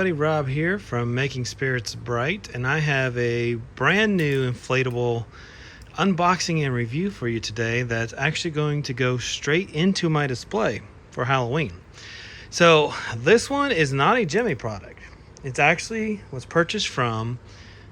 everybody, Rob here from Making Spirits Bright, and I have a brand new inflatable unboxing and review for you today that's actually going to go straight into my display for Halloween. So this one is not a Jimmy product. It's actually was purchased from,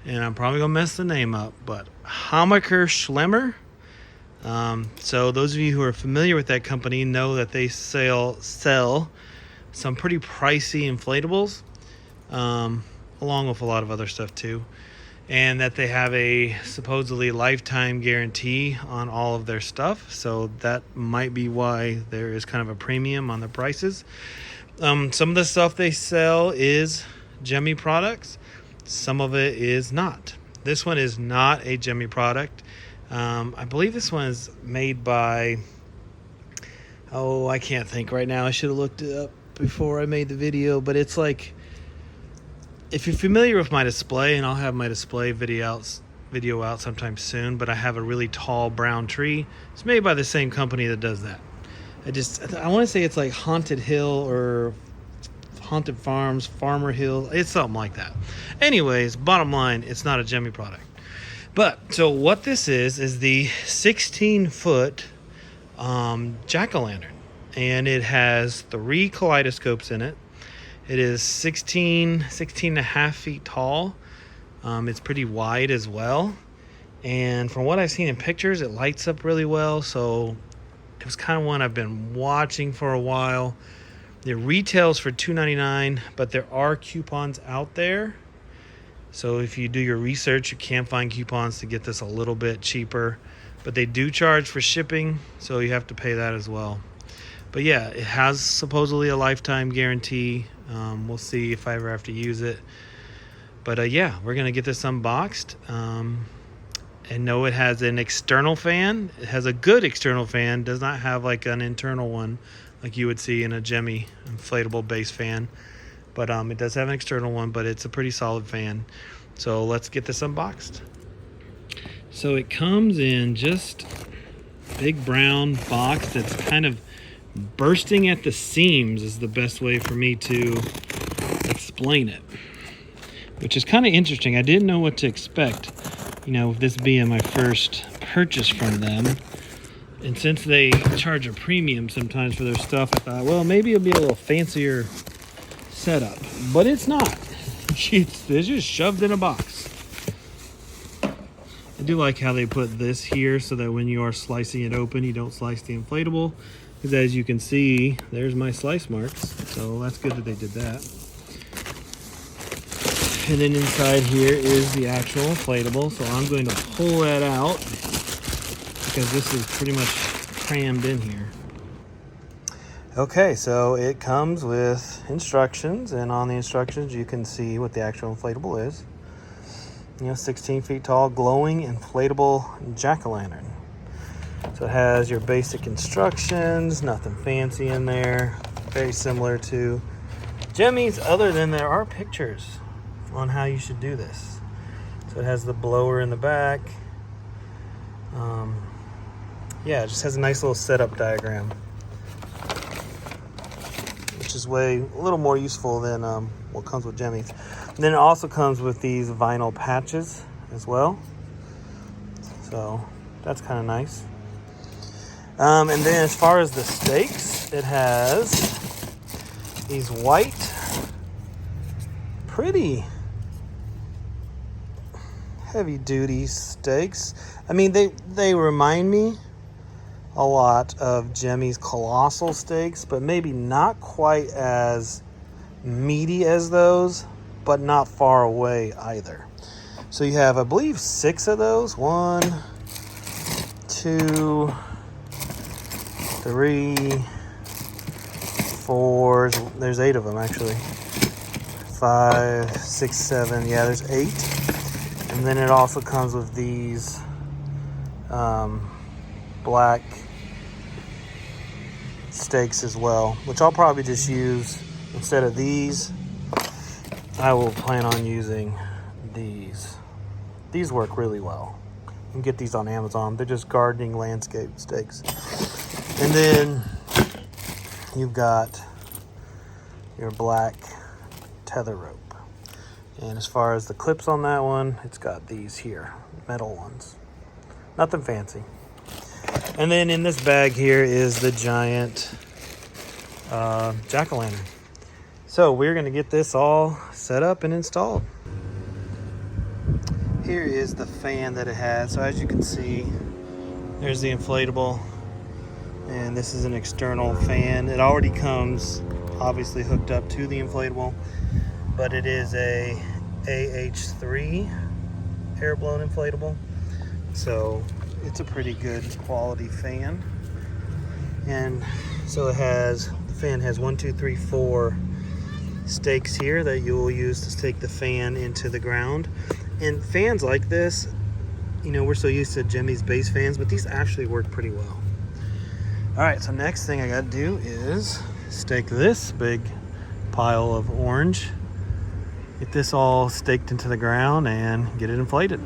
and I'm probably gonna mess the name up, but Hammacher Schlemmer. So those of you who are familiar with that company know that they sell some pretty pricey inflatables, along with a lot of other stuff too, and that they have a supposedly lifetime guarantee on all of their stuff. So that might be why there is kind of a premium on the prices. Some of the stuff they sell is Jimmy products. Some of it is not. This one is not a Jimmy product. I believe this one is made by, I can't think right now. I should have looked it up before I made the video, but it's like, if you're familiar with my display, and I'll have my display video out sometime soon, but I have a really tall brown tree. It's made by the same company that does that. I want to say it's like Haunted Hill or Haunted Farms, Farmer Hill. It's something like that. Anyways, bottom line, it's not a Jimmy product. But so what this is the 16-foot jack-o'-lantern. And it has 3 kaleidoscopes in it. It is 16 and a half feet tall. It's pretty wide as well. And from what I've seen in pictures, it lights up really well. So it was kind of one I've been watching for a while. It retails for $2.99, but there are coupons out there. So if you do your research, you can find coupons to get this a little bit cheaper. But they do charge for shipping, so you have to pay that as well. But yeah, it has supposedly a lifetime guarantee. We'll see if I ever have to use it. But yeah, we're going to get this unboxed. And no, it has an external fan. It has a good external fan. Does not have like an internal one like you would see in a Jimmy inflatable base fan. But it does have an external one, but it's a pretty solid fan. So let's get this unboxed. So it comes in just a big brown box that's kind of bursting at the seams is the best way for me to explain it, which is kind of interesting. I didn't know what to expect, with this being my first purchase from them. And since they charge a premium sometimes for their stuff, I thought, well, maybe it'll be a little fancier setup, but it's not. It's just shoved in a box. I do like how they put this here so that when you are slicing it open, you don't slice the inflatable. Because as you can see, there's my slice marks. So that's good that they did that. And then inside here is the actual inflatable. So I'm going to pull that out because this is pretty much crammed in here. Okay, so it comes with instructions, and on the instructions you can see what the actual inflatable is. 16 feet tall, glowing inflatable jack-o'-lantern. So it has your basic instructions, nothing fancy in there. Very similar to Jimmy's, other than there are pictures on how you should do this. So it has the blower in the back. It just has a nice little setup diagram, which is a little more useful than what comes with Jimmy's. And then it also comes with these vinyl patches as well. So that's kind of nice. And then as far as the stakes, it has these white, pretty heavy-duty stakes. I mean, they remind me a lot of Jimmy's Colossal stakes, but maybe not quite as meaty as those, but not far away either. So you have, I believe, 6 of those. 1, 2, 3, 4. There's 8 of them actually. 5, 6, 7. Yeah, there's 8. And then it also comes with these black stakes as well, which I'll probably just use instead of these. I will plan on using these. These work really well. You can get these on Amazon. They're just gardening landscape stakes. And then you've got your black tether rope. And as far as the clips on that one, it's got these here, metal ones. Nothing fancy. And then in this bag here is the giant jack-o'-lantern. So we're going to get this all set up and installed. Here is the fan that it has. So as you can see, there's the inflatable, and this is an external fan. It already comes obviously hooked up to the inflatable, but it is a AH3 air-blown inflatable, so it's a pretty good quality fan. And so the fan has 1, 2, 3, 4 stakes here that you will use to stake the fan into the ground. And fans like this, you know, we're so used to Jimmy's base fans, but these actually work pretty well. All right, so next thing I gotta do is stake this big pile of orange, get this all staked into the ground and get it inflated.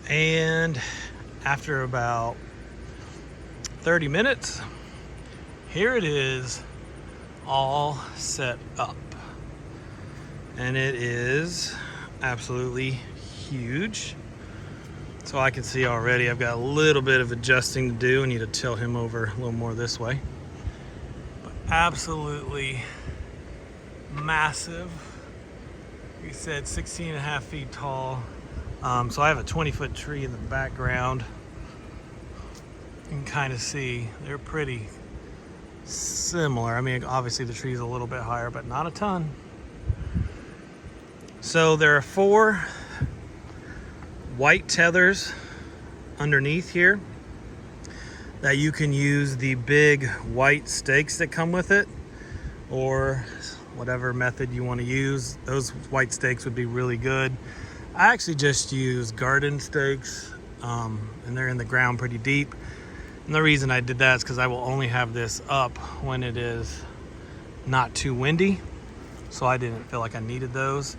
And after about 30 minutes, here it is all set up. And it is absolutely huge. So I can see already I've got a little bit of adjusting to do. I need to tilt him over a little more this way. But absolutely massive. We said 16.5 feet tall. So I have a 20-foot tree in the background. You can kind of see they're pretty similar. I mean, obviously the tree is a little bit higher, but not a ton. So there are 4 white tethers underneath here that you can use the big white stakes that come with it, or whatever method you want to use. Those white stakes would be really good. I actually just use garden stakes, and they're in the ground pretty deep. And the reason I did that is because I will only have this up when it is not too windy, so I didn't feel like I needed those.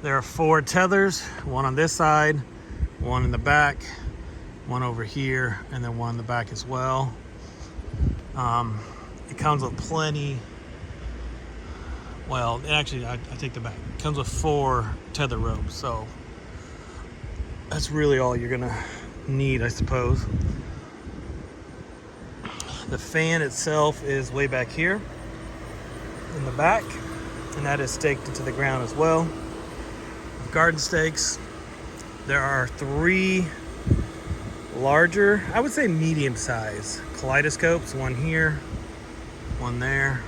There are 4 tethers, one on this side, one in the back, one over here, and then one in the back as well. It comes with plenty. Well, actually, I take that back. It comes with 4 tether ropes, so that's really all you're gonna need, I suppose. The fan itself is way back here in the back, and that is staked into the ground as well. Garden stakes. There are 3 larger, I would say medium size kaleidoscopes, one here, one there,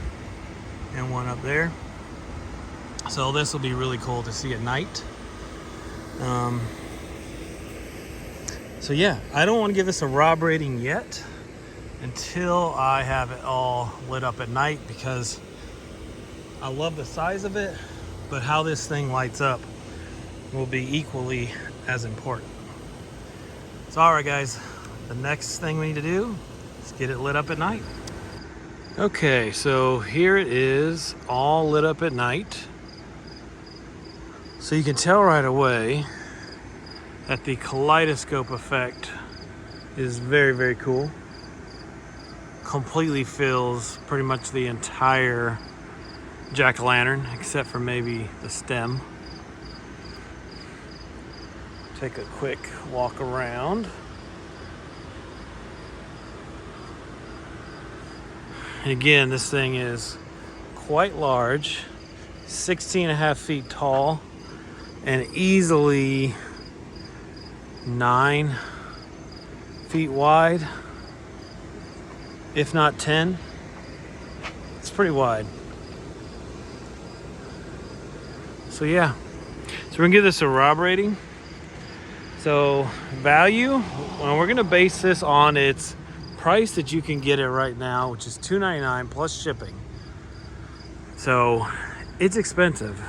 and one up there. So this will be really cool to see at night. So yeah, I don't want to give this a Rob rating yet until I have it all lit up at night, because I love the size of it, but how this thing lights up will be equally as important. So all right guys, the next thing we need to do is get it lit up at night. Okay, so here it is all lit up at night. So you can tell right away that the kaleidoscope effect is very, very cool. Completely fills pretty much the entire jack-o'-lantern, except for maybe the stem. Take a quick walk around. And again, this thing is quite large, 16.5 feet tall, and easily 9 feet wide, if not 10. It's pretty wide. So yeah, so we're gonna give this a Rob rating. So value, well, we're gonna base this on its price that you can get it right now, which is $2.99 plus shipping. So it's expensive,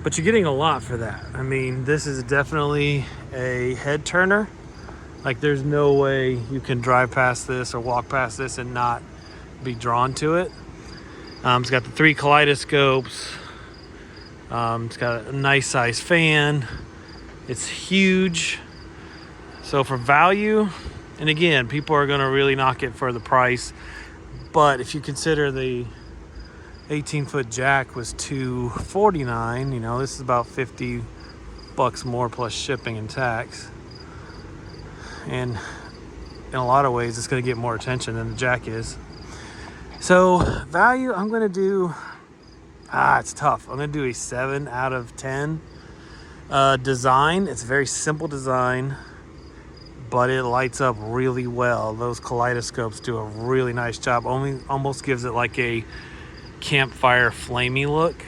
but you're getting a lot for that. I mean, this is definitely a head turner. Like, there's no way you can drive past this or walk past this and not be drawn to it. It's got the 3 kaleidoscopes. It's got a nice size fan. It's huge. So for value, and again, people are going to really knock it for the price, but if you consider the 18-foot jack was $249, you know, this is about $50 more plus shipping and tax. And in a lot of ways, it's going to get more attention than the jack is. So value, I'm going to do, it's tough. I'm going to do a 7 out of 10. Design, it's a very simple design, but it lights up really well. Those kaleidoscopes do a really nice job. Almost gives it like a campfire flamey look.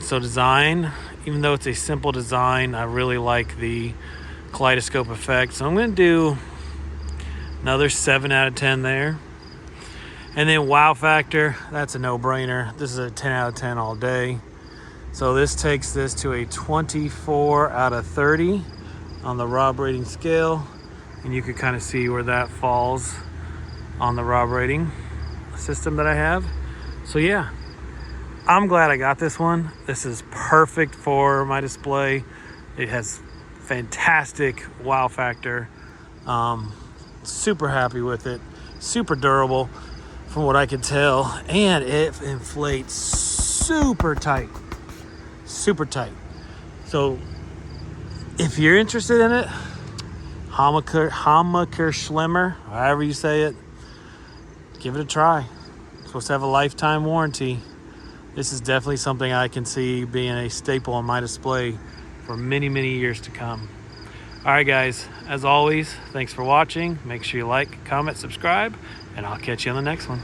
So design, even though it's a simple design, I really like the kaleidoscope effect. So I'm going to do another 7 out of 10 there. And then wow factor, that's a no-brainer. This is a 10 out of 10 all day. So this takes this to a 24 out of 30 on the Rob rating scale. And you can kind of see where that falls on the Rob rating system that I have. So yeah, I'm glad I got this one. This is perfect for my display. It has fantastic wow factor. Super happy with it. Super durable from what I can tell. And it inflates super tight. Super tight. So if you're interested in it, Hammacher Schlemmer, however you say it, give it a try. It's supposed to have a lifetime warranty. This is definitely something I can see being a staple on my display for many, many years to come. All right, guys, as always, thanks for watching. Make sure you like, comment, subscribe, and I'll catch you on the next one.